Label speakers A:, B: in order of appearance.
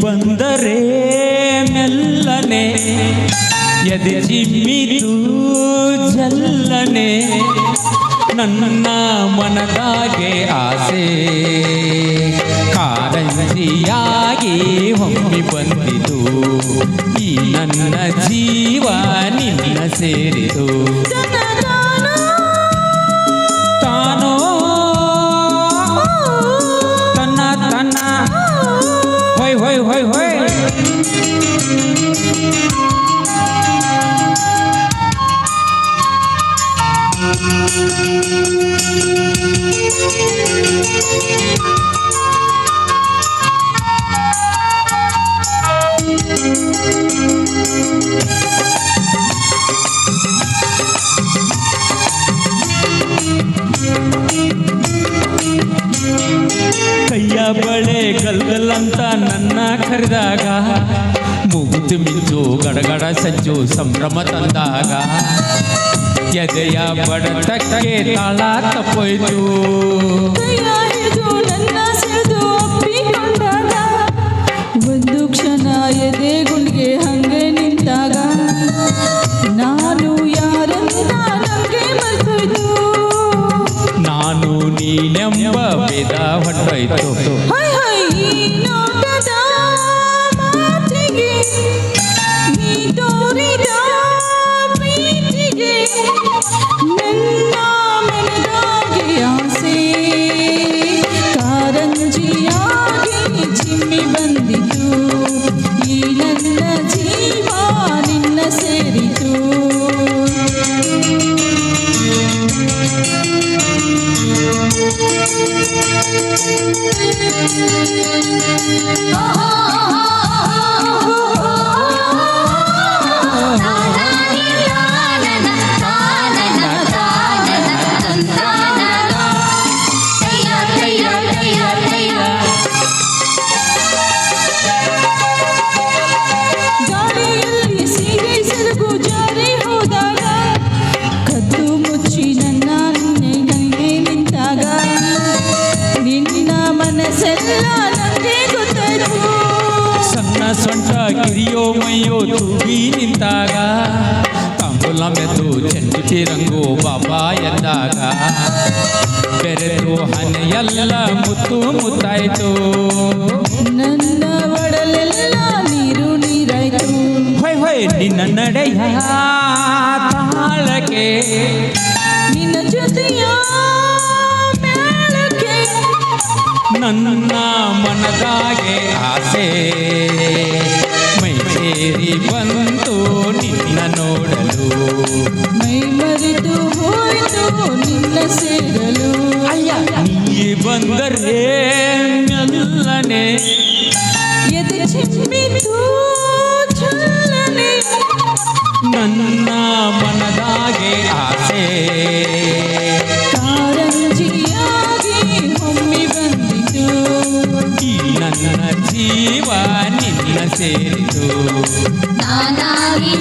A: ಬಂದರೆ ಮೆಲ್ಲನೆ ಎದೆ ಚಿಮ್ಮಿತು ಜಲ್ಲನೆ ನನ್ನ ಮನದಾಗೆ ಆಸೆ ಕಾರಂಜಿಯಾಗಿ ಹೊಮ್ಮಿ ಬಂದಿತು ಈ ನನ್ನ ಜೀವ ನಿನ್ನ ಸೇರಿತು ತಾನೋ ತನ್ನ ತನ್ನ ಹೊಯ್ ಹೊಯ್ ಹೊಯ್ ಹೊಯ್ ಕೈಯ ಬಳೆ ಗಲ್ಗಲ್ಲಂತ ನನ್ನ ಕರೆದಾಗ ಮುಗಿದು ಮಿಂಚು ಗಡಗಡ ಸಜ್ಜು ಸಂಭ್ರಮ ತಂದಾಗ ಎದೆಯ ಬಡತಕ್ಕೆ ತಾಳ ತಪ್ಪೋಯ್ತು
B: ಒಂದು ಕ್ಷಣ ಎದೆ ಗುಂಡಿಗೆ ಹಂಗೆ ನಿಂತಾಗ ನಾನು ಯಾರಂತ ನಂಗೆ ಮರ್ತೋಯ್ತು
A: ನಾನು ನೀನೆಂಬ ಭೇದ ಹೊಟ್ಟೋಯ್ತು ಸೊಂಟ ಕಿರಿಯೋ ಮೈಯೋ ತೂಗಿ ನಿಂತಾಗ ತಾಂಬೂಲ ಮೆದ್ದು ಚೆಂಡಿ ರಂಗು ಬಾಬಾ ಎಂದಾಗ ಬೆರೆತು ಹನೆಯೆಲ್ಲ ಮುತ್ತು ಮುತ್ತಾಯ್ತು
B: ನನ್ನ ಒಡಲೆಲ್ಲ ನೀರು ನೀರಾಯ್ತು
A: ಹೊಯ್ ಹೊಯ್ ನಿನ್ನ ನಡೆಯ ತಾಳಕ್ಕೆ
B: ನಿನ್ನ ಜೊತೆಯ ಮೇಳಕ್ಕೆ
A: ನನ್ನ ಮನದಾಗೆ ಆಸೆ ಮೈ ಸೇರಿ ಬಂತು ನಿನ್ನ ನೋಡಲು
B: ಮೈ ಮರೆತು ಹೋಯ್ತು ನಿನ್ನ ಸೇರಲು
A: ಅಯ್ಯ ನೀ ಬಂದರೆ ಮೆಲ್ಲನೆ
B: ಎದೆ ಚಿಮ್ಮಿತು ಚಲ್ಲನೆ
A: ನನ್ನ ಮನದಾಗೆ ಆಸೆ
B: ಕಾರಂಜಿಯಾಗಿ ಹೊಮ್ಮಿ ಬಂದಿತು
A: ಈ ನನ್ನ ಜೀವ ನಿನ್ನ ಸೇರಿತು
B: ನಾನಾಗಿ